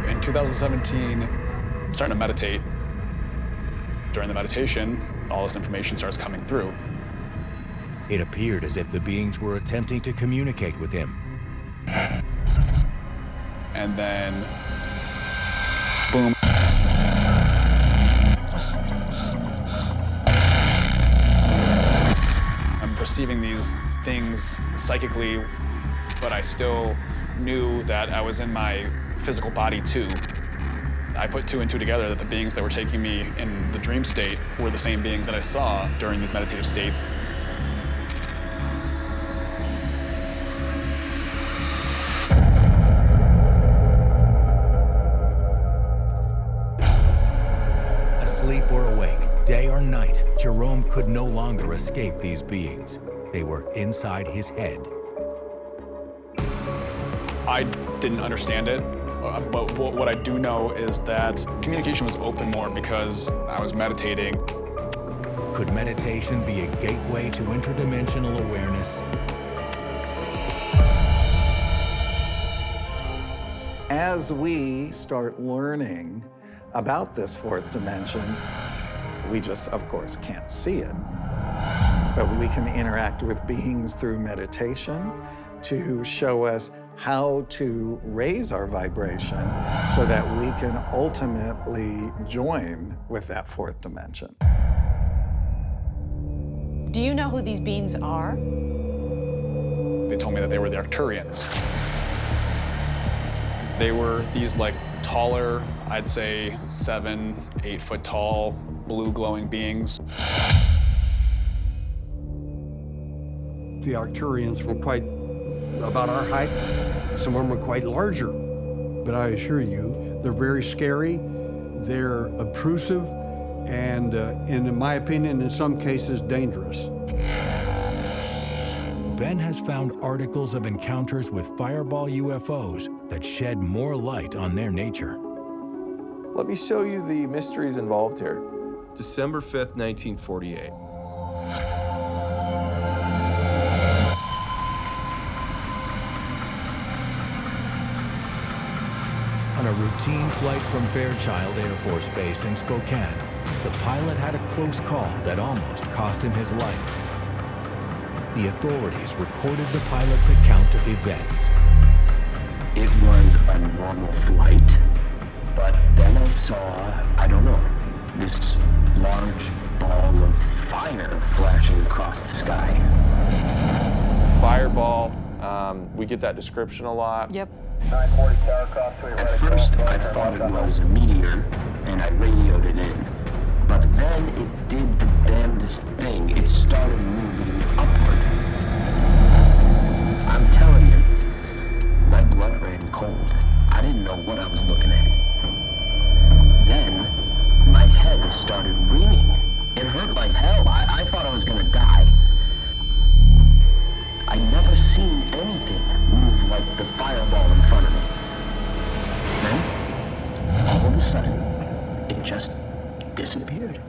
In 2017, I'm starting to meditate. During the meditation, all this information starts coming through. It appeared as if the beings were attempting to communicate with him. And then, boom. I'm perceiving these things psychically, but I still knew that I was in my physical body too. I put two and two together that the beings that were taking me in the dream state were the same beings that I saw during these meditative states. Asleep or awake, day or night, Jerome could no longer escape these beings. They were inside his head. I didn't understand it, but what I do know is that communication was open more because I was meditating. Could meditation be a gateway to interdimensional awareness? As we start learning about this fourth dimension, we just, of course, can't see it. But we can interact with beings through meditation to show us how to raise our vibration so that we can ultimately join with that fourth dimension. Do you know who these beings are? They told me that they were the Arcturians. They were these like taller, I'd say 7, 8 foot tall, blue glowing beings. The Arcturians were quite about our height. Some of them were quite larger. But I assure you, they're very scary, they're obtrusive, and in my opinion, in some cases, dangerous. Ben has found articles of encounters with fireball UFOs that shed more light on their nature. Let me show you the mysteries involved here. December 5th, 1948. On a routine flight from Fairchild Air Force Base in Spokane, the pilot had a close call that almost cost him his life. The authorities recorded the pilot's account of events. It was a normal flight, but then I saw, I don't know, this large ball of fire flashing across the sky. Fireball, we get that description a lot. Yep. 940 tower cross to your right. At first, I thought it was a meteor, and I radioed it in. But then it did the damnedest thing. It started moving upward. I'm telling you, my blood ran cold. I didn't know what I was looking at. Then, my head started ringing. It hurt like hell. I thought I was gonna die. I'd never seen anything move like the fireball in front of me. Then, all of a sudden, it just disappeared.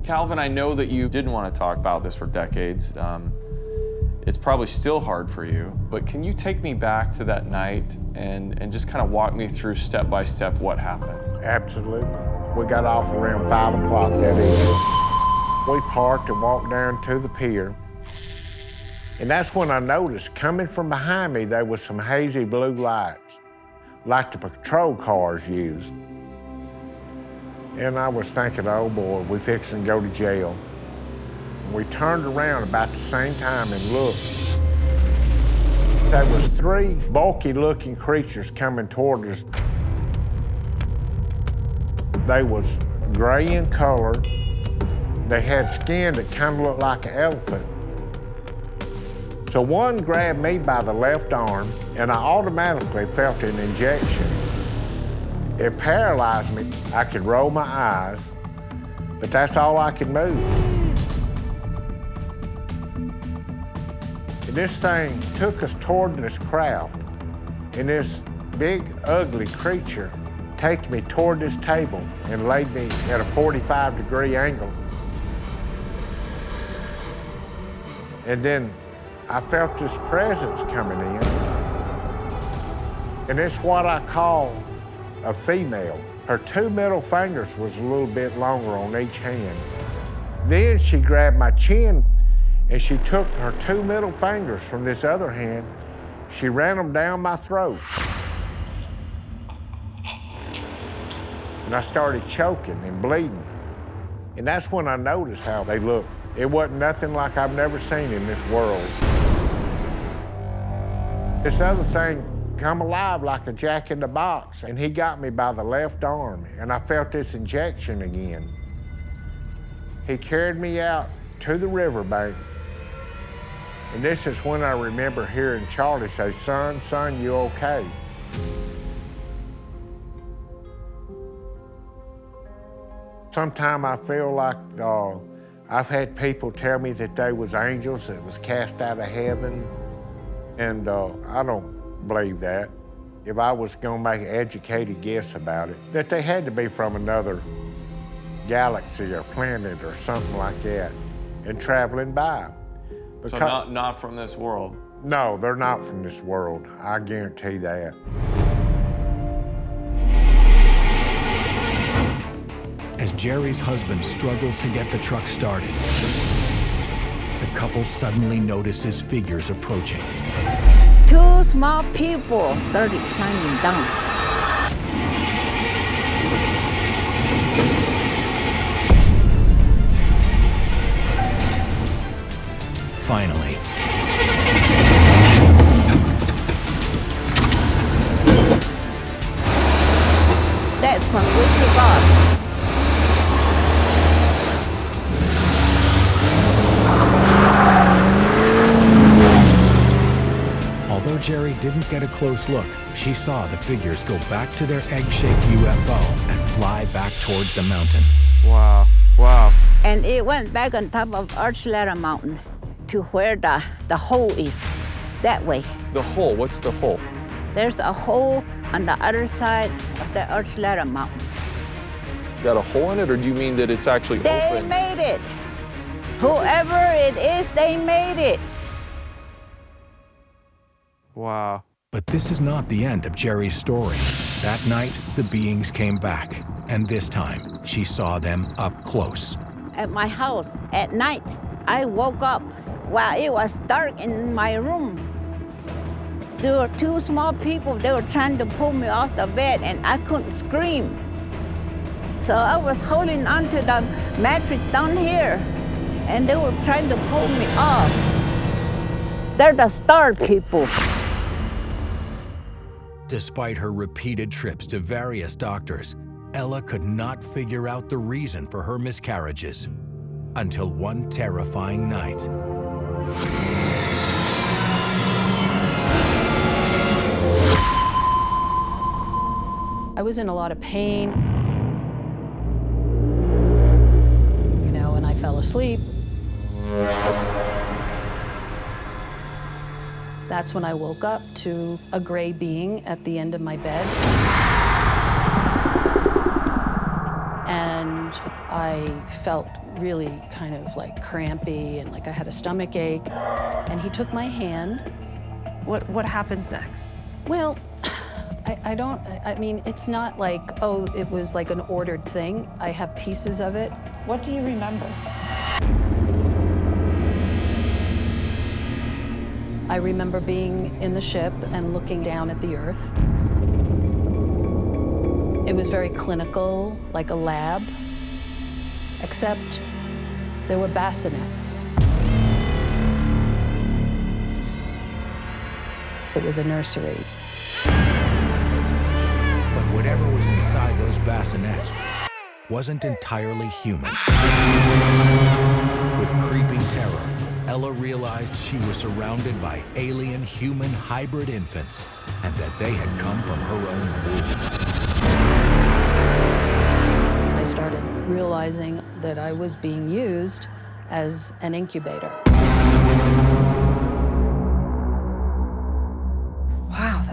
Calvin, I know that you didn't want to talk about this for decades. It's probably still hard for you, but can you take me back to that night and just kind of walk me through step by step what happened? Absolutely. We got off around 5 o'clock that evening. We parked and walked down to the pier. And that's when I noticed, coming from behind me, there was some hazy blue lights, like the patrol cars use. And I was thinking, oh boy, we fixing to go to jail. We turned around about the same time and looked. There was 3 bulky-looking creatures coming toward us. They was gray in color. They had skin that kind of looked like an elephant. So one grabbed me by the left arm, and I automatically felt an injection. It paralyzed me. I could roll my eyes, but that's all I could move. And this thing took us toward this craft, and this big, ugly creature take me toward this table and laid me at a 45-degree angle. And then I felt this presence coming in. And it's what I call a female. Her 2 middle fingers was a little bit longer on each hand. Then she grabbed my chin and she took her 2 middle fingers from this other hand, she ran them down my throat. And I started choking and bleeding. And that's when I noticed how they looked. It wasn't nothing like I've never seen in this world. This other thing come alive like a jack in the box, and he got me by the left arm, and I felt this injection again. He carried me out to the riverbank, and this is when I remember hearing Charlie say, "Son, son, you okay?" Sometimes I feel like I've had people tell me that they was angels that was cast out of heaven, and I don't believe that. If I was gonna make an educated guess about it, that they had to be from another galaxy or planet or something like that and traveling by. So not from this world? No, they're not from this world. I guarantee that. As Jerry's husband struggles to get the truck started, the couple suddenly notices figures approaching. 2 small people started climbing down. Finally, That's when we took off. although Jerry didn't get a close look, she saw the figures go back to their egg-shaped UFO and fly back towards the mountain. Wow, wow. And it went back on top of Archuleta Mountain to where the hole is, that way. The hole, what's the hole? There's a hole on the other side of the Archuleta Mountain. Got a hole in it, or do you mean that it's actually They open? made it. Whoever it is, they made it. Wow. But this is not the end of Jerry's story. That night, the beings came back, and this time, she saw them up close. At my house at night, I woke up while it was dark in my room. There were two small people, they were trying to pull me off the bed, and I couldn't scream. So I was holding onto the mattress down here, and they were trying to pull me off. They're the star people. Despite her repeated trips to various doctors, Ella could not figure out the reason for her miscarriages until one terrifying night. I was in a lot of pain, and I fell asleep. That's when I woke up to a gray being at the end of my bed. And I felt really kind of like crampy and like I had a stomach ache. And he took my hand. What happens next? Well, I mean, it's not like, oh, it was like an ordered thing. I have pieces of it. What do you remember? I remember being in the ship and looking down at the earth. It was very clinical, like a lab, except there were bassinets. It was a nursery. But whatever was inside those bassinets wasn't entirely human. With creeping terror, Ella realized she was surrounded by alien-human hybrid infants and that they had come from her own womb. I started realizing that I was being used as an incubator. Wow,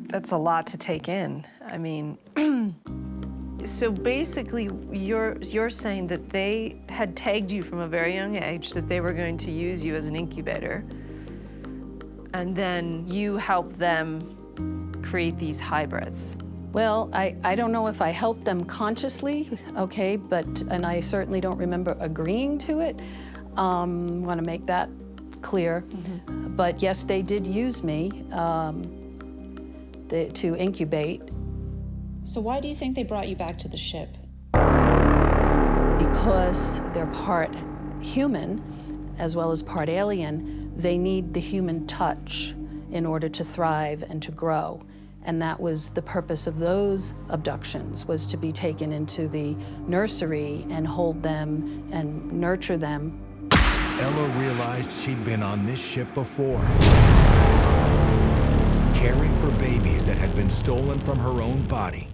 that's a lot to take in. I mean, so basically you're saying that they had tagged you from a very young age that they were going to use you as an incubator. and then you help them create these hybrids. Well, I don't know if I helped them consciously, okay, and I certainly don't remember agreeing to it. Want to make that clear. But yes, they did use me to incubate. So why do you think they brought you back to the ship? Because they're part human as well as part alien, they need the human touch in order to thrive and to grow. And that was the purpose of those abductions, was to be taken into the nursery and hold them and nurture them. Ella realized she'd been on this ship before, caring for babies that had been stolen from her own body.